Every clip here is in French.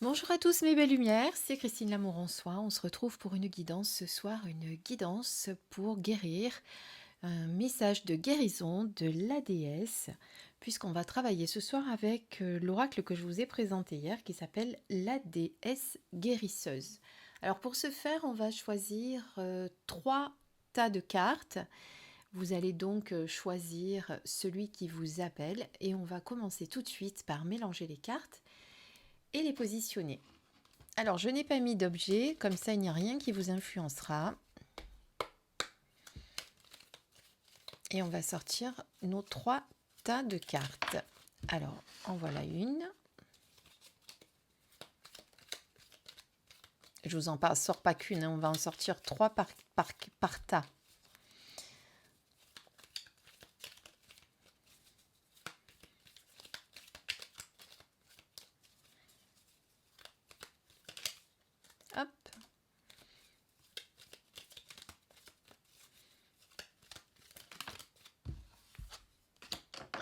Bonjour à tous mes belles lumières, c'est Christine Lamour en soi. On se retrouve pour une guidance ce soir, une guidance pour guérir, un message de guérison de la déesse, puisqu'on va travailler ce soir avec l'oracle que je vous ai présenté hier qui s'appelle la déesse guérisseuse. Alors pour ce faire, on va choisir trois tas de cartes. Vous allez donc choisir celui qui vous appelle et on va commencer tout de suite par mélanger les cartes et les positionner. Alors, je n'ai pas mis d'objet, comme ça il n'y a rien qui vous influencera. Et on va sortir nos trois tas de cartes. Alors, en voilà une. Je vous en sors pas qu'une, on va en sortir trois par tas. Hop.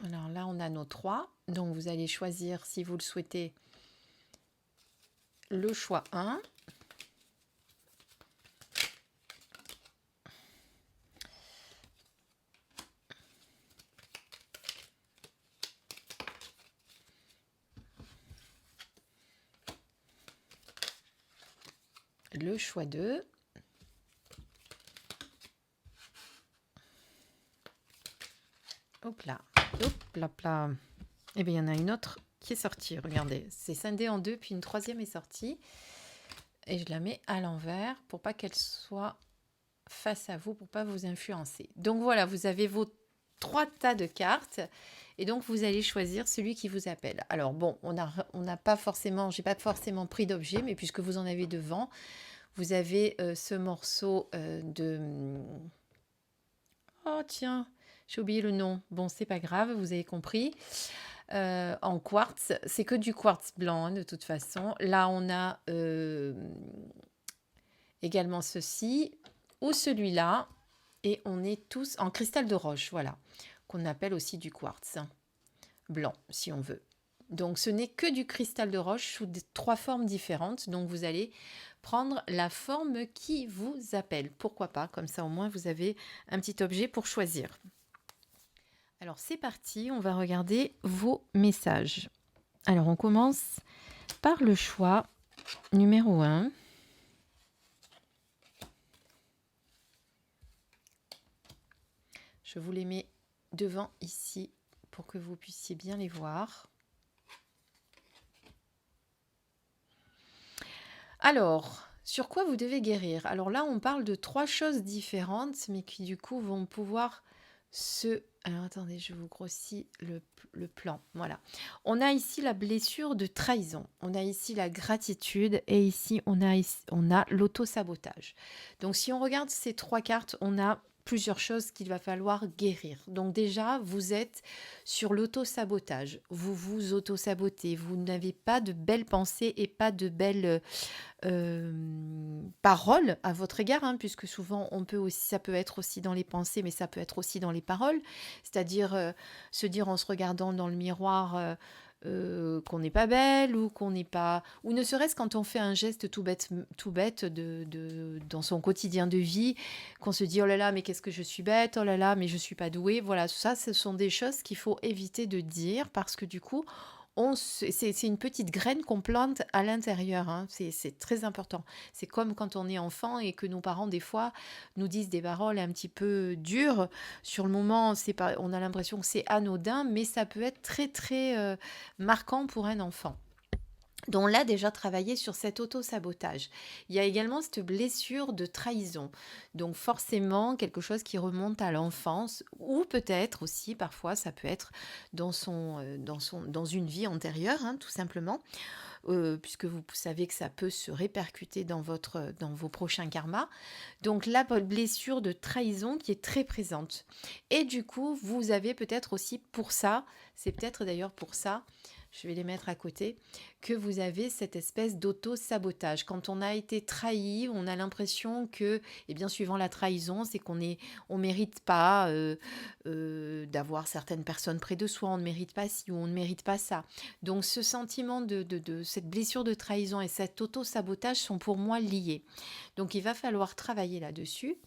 Alors là, on a nos trois. Donc, vous allez choisir, si vous le souhaitez, le choix 1. Le choix 2. Hop là. Hop là, là. Et bien, il y en a une autre qui est sortie. Regardez, c'est scindé en deux, puis une troisième est sortie. Et je la mets à l'envers pour pas qu'elle soit face à vous, pour pas vous influencer. Donc voilà, vous avez vos trois tas de cartes et donc vous allez choisir celui qui vous appelle. Alors bon, on n'a pas forcément, j'ai pas forcément pris d'objet, mais puisque vous en avez devant, vous avez ce morceau de... Oh tiens, j'ai oublié le nom. Bon, c'est pas grave, vous avez compris. En quartz, c'est que du quartz blanc hein, de toute façon. Là, on a également ceci ou celui-là et on est tous en cristal de roche, voilà, qu'on appelle aussi du quartz blanc si on veut. Donc ce n'est que du cristal de roche sous trois formes différentes. Donc vous allez prendre la forme qui vous appelle. Pourquoi pas, comme ça au moins vous avez un petit objet pour choisir. Alors c'est parti, on va regarder vos messages. Alors on commence par le choix numéro 1. Je vous les mets devant ici pour que vous puissiez bien les voir. Alors, sur quoi vous devez guérir? Alors là, on parle de trois choses différentes, mais qui du coup vont pouvoir se... Alors attendez, je vous grossis le plan. Voilà. On a ici la blessure de trahison. On a ici la gratitude et ici, on a l'auto-sabotage. Donc si on regarde ces trois cartes, on a plusieurs choses qu'il va falloir guérir. Donc déjà, vous êtes sur l'auto-sabotage. Vous vous auto-sabotez. Vous n'avez pas de belles pensées et pas de belles paroles à votre égard, hein, puisque souvent on peut aussi, ça peut être aussi dans les pensées, mais ça peut être aussi dans les paroles, c'est-à-dire se dire en se regardant dans le miroir qu'on n'est pas belle ou qu'on n'est pas, ou ne serait-ce quand on fait un geste tout bête dans son quotidien de vie, qu'on se dit oh là là mais qu'est-ce que je suis bête, oh là là mais je suis pas douée, voilà, ça ce sont des choses qu'il faut éviter de dire parce que du coup c'est une petite graine qu'on plante à l'intérieur, hein. C'est très important. C'est comme quand on est enfant et que nos parents, des fois, nous disent des paroles un petit peu dures. Sur le moment, on a l'impression que c'est anodin, mais ça peut être très, très marquant pour un enfant. Donc là, déjà travailler sur cet auto-sabotage. Il y a également cette blessure de trahison. Donc forcément, quelque chose qui remonte à l'enfance ou peut-être aussi, parfois, ça peut être dans une vie antérieure, hein, tout simplement, puisque vous savez que ça peut se répercuter dans vos prochains karmas. Donc la blessure de trahison qui est très présente. Et du coup, vous avez peut-être aussi pour ça, c'est peut-être d'ailleurs pour ça, je vais les mettre à côté, que vous avez cette espèce d'auto-sabotage. Quand on a été trahi, on a l'impression que, eh bien, suivant la trahison, c'est on mérite pas d'avoir certaines personnes près de soi, on ne mérite pas ci ou on ne mérite pas ça. Donc ce sentiment de cette blessure de trahison et cet auto-sabotage sont pour moi liés. Donc il va falloir travailler là-dessus.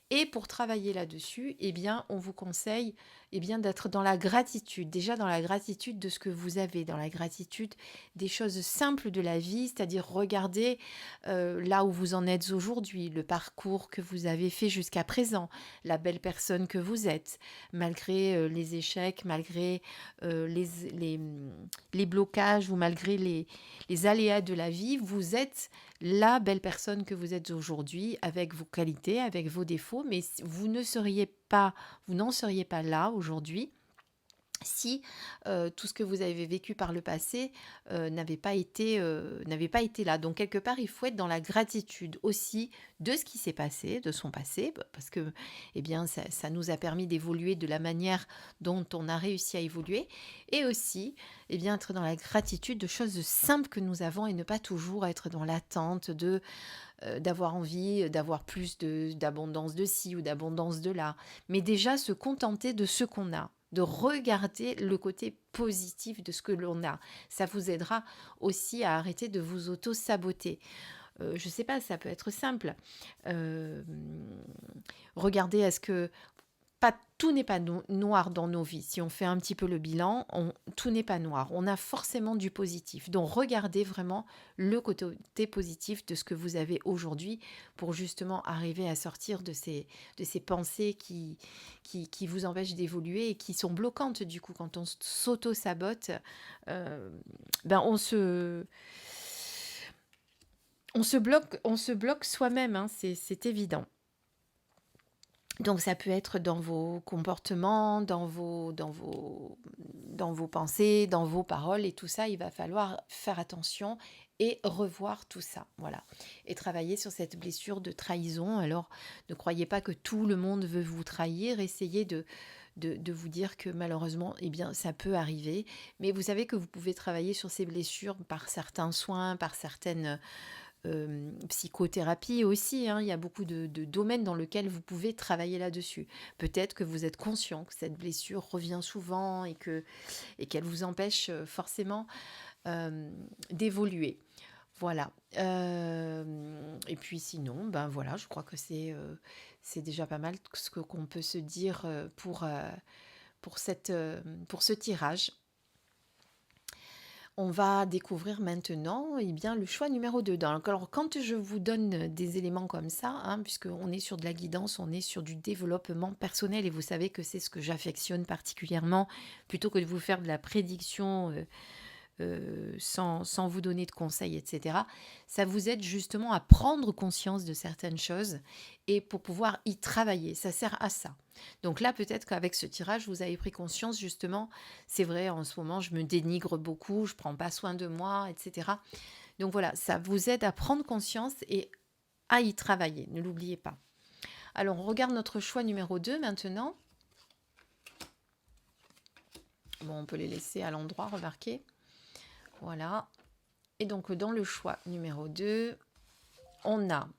Et pour travailler là-dessus, eh bien, on vous conseille d'être dans la gratitude, déjà dans la gratitude de ce que vous avez, dans la gratitude des choses simples de la vie, c'est-à-dire regarder là où vous en êtes aujourd'hui, le parcours que vous avez fait jusqu'à présent, la belle personne que vous êtes, malgré les échecs, malgré les blocages ou malgré les aléas de la vie, vous êtes la belle personne que vous êtes aujourd'hui, avec vos qualités, avec vos défauts, mais vous n'en seriez pas là aujourd'hui si tout ce que vous avez vécu par le passé n'avait pas été là. Donc quelque part, il faut être dans la gratitude aussi de ce qui s'est passé, de son passé, parce que eh bien, ça nous a permis d'évoluer de la manière dont on a réussi à évoluer, et aussi eh bien, être dans la gratitude de choses simples que nous avons et ne pas toujours être dans l'attente d'avoir envie d'avoir plus d'abondance de ci ou d'abondance de là, mais déjà se contenter de ce qu'on a, de regarder le côté positif de ce que l'on a. Ça vous aidera aussi à arrêter de vous auto-saboter. Je ne sais pas, ça peut être simple. Euh, Regardez, est-ce que tout n'est pas noir dans nos vies. Si on fait un petit peu le bilan, tout n'est pas noir. On a forcément du positif. Donc regardez vraiment le côté positif de ce que vous avez aujourd'hui pour justement arriver à sortir de ces pensées qui vous empêchent d'évoluer et qui sont bloquantes du coup. Quand on s'auto-sabote, on se bloque soi-même, hein, c'est évident. Donc ça peut être dans vos comportements, dans vos pensées, dans vos paroles et tout ça, il va falloir faire attention et revoir tout ça, voilà. Et travailler sur cette blessure de trahison. Alors, ne croyez pas que tout le monde veut vous trahir, essayez de vous dire que malheureusement, eh bien, ça peut arriver. Mais vous savez que vous pouvez travailler sur ces blessures par certains soins, par certaines psychothérapie aussi, hein. Il y a beaucoup de domaines dans lesquels vous pouvez travailler là-dessus. Peut-être que vous êtes conscient que cette blessure revient souvent et qu'elle vous empêche forcément d'évoluer. Voilà. Et puis sinon, ben voilà, je crois que c'est déjà pas mal ce qu'on peut se dire pour ce tirage. On va découvrir maintenant bien, le choix numéro 2. Alors, quand je vous donne des éléments comme ça, hein, puisqu'on est sur de la guidance, on est sur du développement personnel, et vous savez que c'est ce que j'affectionne particulièrement, plutôt que de vous faire de la prédiction sans vous donner de conseils, etc. Ça vous aide justement à prendre conscience de certaines choses et pour pouvoir y travailler. Ça sert à ça. Donc là, peut-être qu'avec ce tirage, vous avez pris conscience justement, c'est vrai, en ce moment, je me dénigre beaucoup, je prends pas soin de moi, etc. Donc voilà, ça vous aide à prendre conscience et à y travailler, ne l'oubliez pas. Alors, on regarde notre choix numéro 2 maintenant. Bon, on peut les laisser à l'endroit, remarquez. Voilà. Et donc, dans le choix numéro 2, on a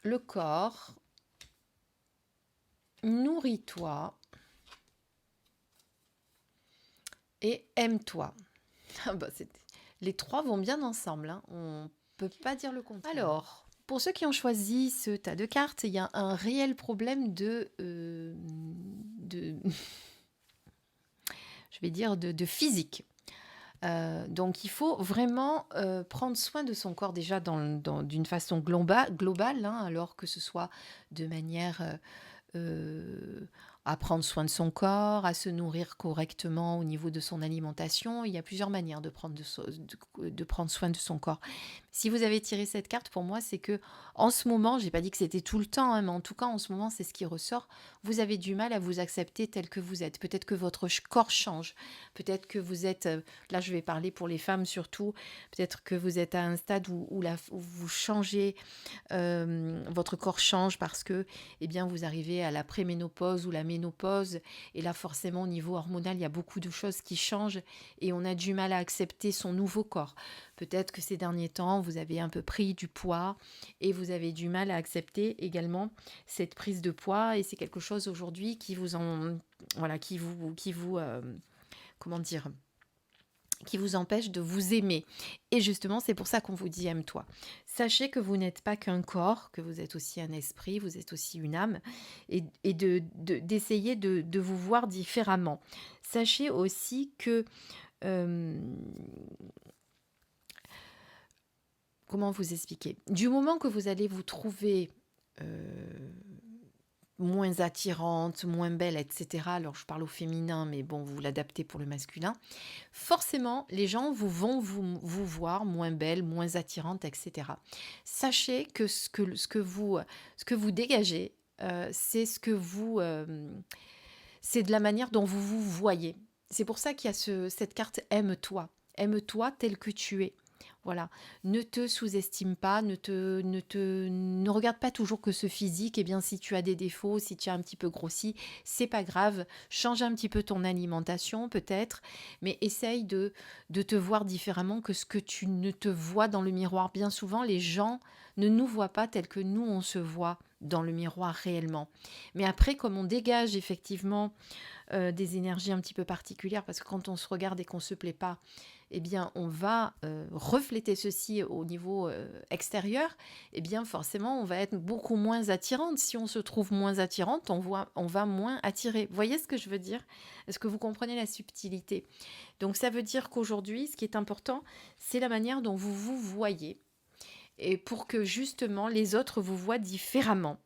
le corps, nourris-toi et aime-toi. Les trois vont bien ensemble, hein. On ne peut pas dire le contraire. Alors, pour ceux qui ont choisi ce tas de cartes, il y a un réel problème de je vais dire de physique. Donc il faut vraiment prendre soin de son corps déjà d'une façon globale, hein, alors que ce soit de manière à prendre soin de son corps, à se nourrir correctement au niveau de son alimentation. Il y a plusieurs manières de prendre soin de son corps. Si vous avez tiré cette carte, pour moi, c'est que en ce moment, j'ai pas dit que c'était tout le temps, hein, mais en tout cas, en ce moment, c'est ce qui ressort. Vous avez du mal à vous accepter tel que vous êtes. Peut-être que votre corps change. Peut-être que vous êtes, là, je vais parler pour les femmes surtout. Peut-être que vous êtes à un stade où vous changez, votre corps change parce que, eh bien, vous arrivez à la préménopause ou la ménopause. Et là, forcément, au niveau hormonal, il y a beaucoup de choses qui changent et on a du mal à accepter son nouveau corps. Peut-être que ces derniers temps, vous avez un peu pris du poids et vous avez du mal à accepter également cette prise de poids. Et c'est quelque chose aujourd'hui voilà, comment dire, qui vous empêche de vous aimer. Et justement, c'est pour ça qu'on vous dit aime-toi. Sachez que vous n'êtes pas qu'un corps, que vous êtes aussi un esprit, vous êtes aussi une âme, et d'essayer de vous voir différemment. Sachez aussi que euh, comment vous expliquer? Du moment que vous allez vous trouver euh, moins attirante, moins belle, etc. Alors je parle au féminin, mais bon, vous l'adaptez pour le masculin. Forcément, les gens vont vous voir moins belle, moins attirante, etc. Sachez que ce que vous dégagez, c'est c'est de la manière dont vous vous voyez. C'est pour ça qu'il y a cette carte aime-toi. Aime-toi tel que tu es. Voilà, ne te sous-estime pas, ne regarde pas toujours que ce physique. Eh bien, si tu as des défauts, si tu as un petit peu grossi, c'est pas grave. Change un petit peu ton alimentation, peut-être, mais essaye de te voir différemment que ce que tu ne te vois dans le miroir. Bien souvent, les gens ne nous voient pas tel que nous, on se voit dans le miroir réellement. Mais après, comme on dégage effectivement des énergies un petit peu particulières, parce que quand on se regarde et qu'on ne se plaît pas, eh bien, on va refléter ceci au niveau extérieur, eh bien, forcément, on va être beaucoup moins attirante. Si on se trouve moins attirante, on va moins attirer. Vous voyez ce que je veux dire? Est-ce que vous comprenez la subtilité? Donc, ça veut dire qu'aujourd'hui, ce qui est important, c'est la manière dont vous vous voyez, et pour que justement les autres vous voient différemment.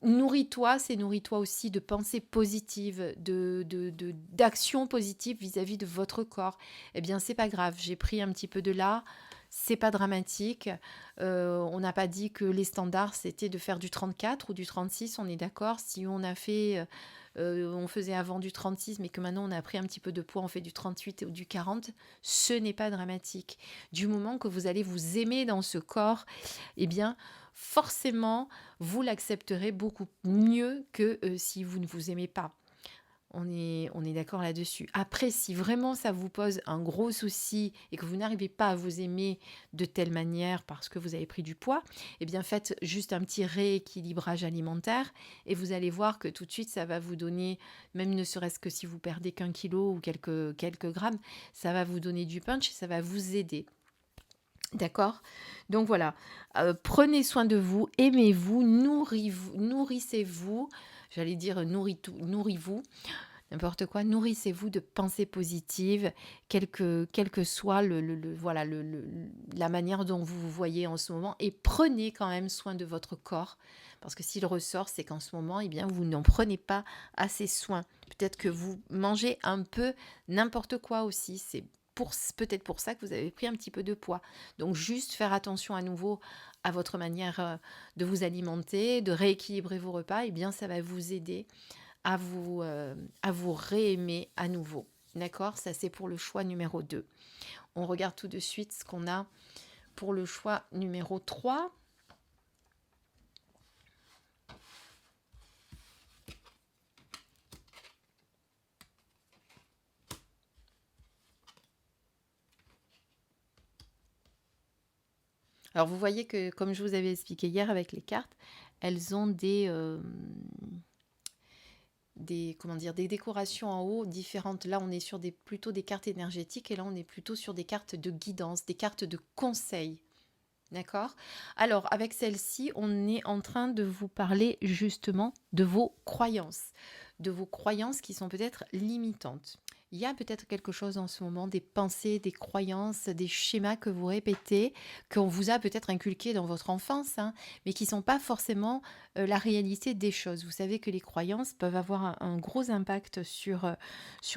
Nourris-toi, c'est nourris-toi aussi de pensées positives, d'actions positives vis-à-vis de votre corps. Eh bien, c'est pas grave, j'ai pris un petit peu de là, c'est pas dramatique. On n'a pas dit que les standards c'était de faire du 34 ou du 36, on est d'accord. Si on a fait, on faisait avant du 36, mais que maintenant on a pris un petit peu de poids, on fait du 38 ou du 40, ce n'est pas dramatique. Du moment que vous allez vous aimer dans ce corps, eh bien, forcément, vous l'accepterez beaucoup mieux que si vous ne vous aimez pas. On est d'accord là-dessus. Après, si vraiment ça vous pose un gros souci et que vous n'arrivez pas à vous aimer de telle manière parce que vous avez pris du poids, eh bien faites juste un petit rééquilibrage alimentaire et vous allez voir que tout de suite ça va vous donner, même ne serait-ce que si vous perdez qu'un kilo ou quelques grammes, ça va vous donner du punch et ça va vous aider. D'accord? Donc voilà, prenez soin de vous, aimez-vous, nourrissez-vous, j'allais dire nourris-vous, n'importe quoi, nourrissez-vous de pensées positives, quelle que soit voilà, la manière dont vous vous voyez en ce moment, et prenez quand même soin de votre corps, parce que s'il ressort, c'est qu'en ce moment, eh bien, vous n'en prenez pas assez soin. Peut-être que vous mangez un peu n'importe quoi aussi, c'est peut-être pour ça que vous avez pris un petit peu de poids. Donc juste faire attention à nouveau à votre manière de vous alimenter, de rééquilibrer vos repas, et bien ça va vous aider à vous réaimer à nouveau. D'accord? Ça, c'est pour le choix numéro 2. On regarde tout de suite ce qu'on a pour le choix numéro 3. Alors, vous voyez que, comme je vous avais expliqué hier avec les cartes, elles ont comment dire, des décorations en haut différentes. Là, on est sur plutôt des cartes énergétiques et là, on est plutôt sur des cartes de guidance, des cartes de conseil. D'accord? Alors, avec celle-ci, on est en train de vous parler justement de vos croyances qui sont peut-être limitantes. Il y a peut-être quelque chose en ce moment, des pensées, des croyances, des schémas que vous répétez, qu'on vous a peut-être inculqués dans votre enfance, hein, mais qui ne sont pas forcément la réalité des choses. Vous savez que les croyances peuvent avoir un gros impact sur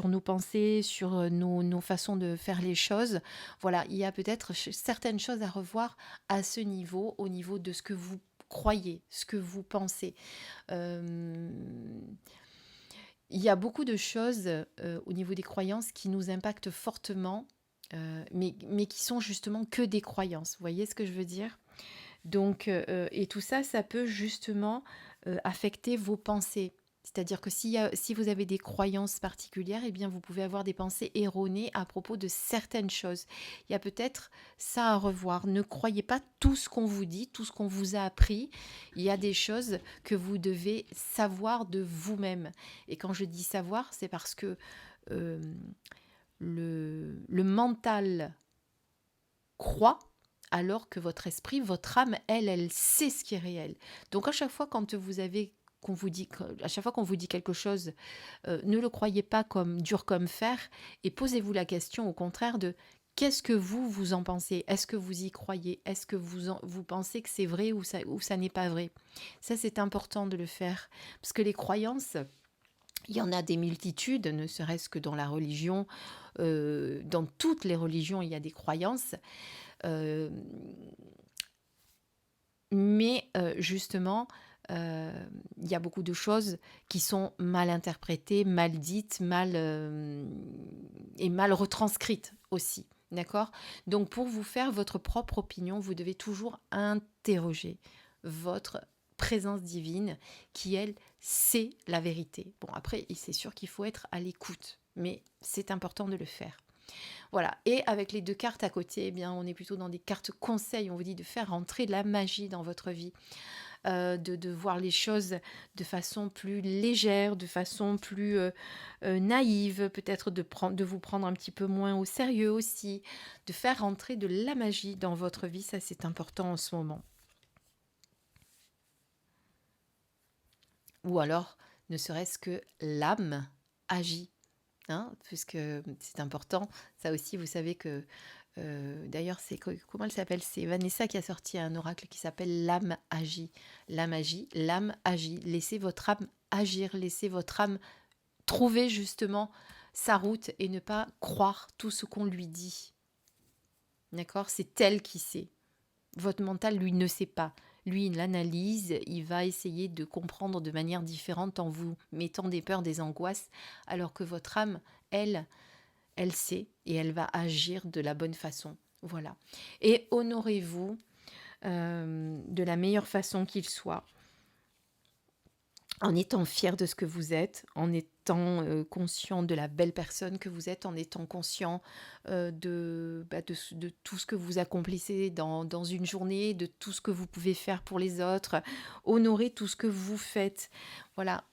nos pensées, sur nos façons de faire les choses. Voilà, il y a peut-être certaines choses à revoir à ce niveau, au niveau de ce que vous croyez, ce que vous pensez. Euh, il y a beaucoup de choses au niveau des croyances qui nous impactent fortement, mais qui sont justement que des croyances. Vous voyez ce que je veux dire? Donc, et tout ça, ça peut justement affecter vos pensées. C'est-à-dire que si vous avez des croyances particulières, eh bien, vous pouvez avoir des pensées erronées à propos de certaines choses. Il y a peut-être ça à revoir. Ne croyez pas tout ce qu'on vous dit, tout ce qu'on vous a appris. Il y a des choses que vous devez savoir de vous-même. Et quand je dis savoir, c'est parce que euh, le mental croit alors que votre esprit, votre âme, elle sait ce qui est réel. Donc à chaque fois à chaque fois qu'on vous dit quelque chose, ne le croyez pas comme dur comme fer et posez-vous la question au contraire de qu'est-ce que vous en pensez? Est-ce que vous y croyez? Est-ce que vous pensez que c'est vrai ou ça n'est pas vrai? Ça, c'est important de le faire parce que les croyances, il y en a des multitudes, ne serait-ce que dans la religion, dans toutes les religions, il y a des croyances. Euh, mais justement, il y a beaucoup de choses qui sont mal interprétées, mal dites, et mal retranscrites aussi. D'accord? Donc pour vous faire votre propre opinion, vous devez toujours interroger votre présence divine qui, elle, sait la vérité. Bon, après, c'est sûr qu'il faut être à l'écoute, mais c'est important de le faire. Voilà. Et avec les deux cartes à côté, eh bien, on est plutôt dans des cartes conseils. On vous dit de faire rentrer de la magie dans votre vie, de voir les choses de façon plus légère, de façon plus naïve, peut-être de vous prendre un petit peu moins au sérieux aussi, de faire rentrer de la magie dans votre vie. Ça, c'est important en ce moment. Ou alors, ne serait-ce que l'âme agit. Hein, puisque c'est important. Ça aussi, vous savez que d'ailleurs, comment elle s'appelle? C'est Vanessa qui a sorti un oracle qui s'appelle l'âme agit. L'âme agit, l'âme agit. Laissez votre âme agir, laissez votre âme trouver justement sa route et ne pas croire tout ce qu'on lui dit. D'accord? C'est elle qui sait. Votre mental, lui, ne sait pas. Lui, il analyse, il va essayer de comprendre de manière différente en vous mettant des peurs, des angoisses, alors que votre âme, elle sait et elle va agir de la bonne façon. Voilà. Et honorez-vous de la meilleure façon qu'il soit, en étant fier de ce que vous êtes, en étant conscient de la belle personne que vous êtes, en étant conscient de tout ce que vous accomplissez dans une journée, de tout ce que vous pouvez faire pour les autres. Honorez tout ce que vous faites. Voilà,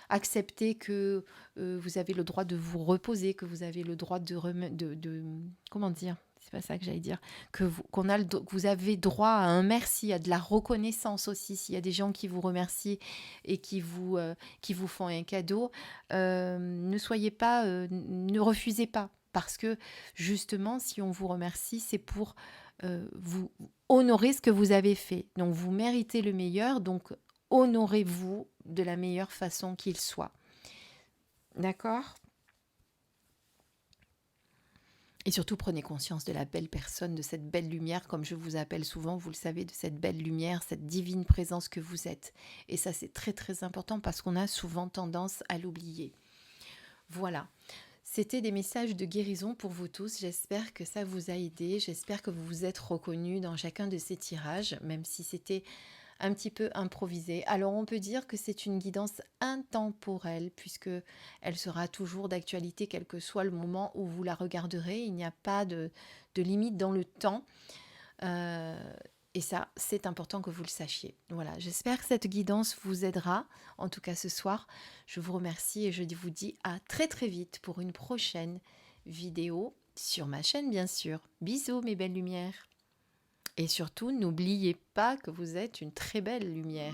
acceptez que vous avez le droit de vous reposer, que vous avez le droit comment dire? C'est pas ça que j'allais dire, que vous avez droit à un merci, à de la reconnaissance aussi. S'il y a des gens qui vous remercient et qui vous font un cadeau, ne refusez pas. Parce que justement, si on vous remercie, c'est pour vous honorer ce que vous avez fait. Donc vous méritez le meilleur, donc honorez-vous de la meilleure façon qu'il soit. D'accord ? Et surtout, prenez conscience de la belle personne, de cette belle lumière, comme je vous appelle souvent, vous le savez, de cette belle lumière, cette divine présence que vous êtes. Et ça, c'est très très important parce qu'on a souvent tendance à l'oublier. Voilà. C'était des messages de guérison pour vous tous. J'espère que ça vous a aidé. J'espère que vous vous êtes reconnus dans chacun de ces tirages, même si c'était un petit peu improvisé. Alors on peut dire que c'est une guidance intemporelle puisque elle sera toujours d'actualité quel que soit le moment où vous la regarderez. Il n'y a pas de limite dans le temps. Et ça, c'est important que vous le sachiez. Voilà, j'espère que cette guidance vous aidera. En tout cas ce soir, je vous remercie et je vous dis à très très vite pour une prochaine vidéo sur ma chaîne bien sûr. Bisous mes belles lumières. Et surtout, n'oubliez pas que vous êtes une très belle lumière.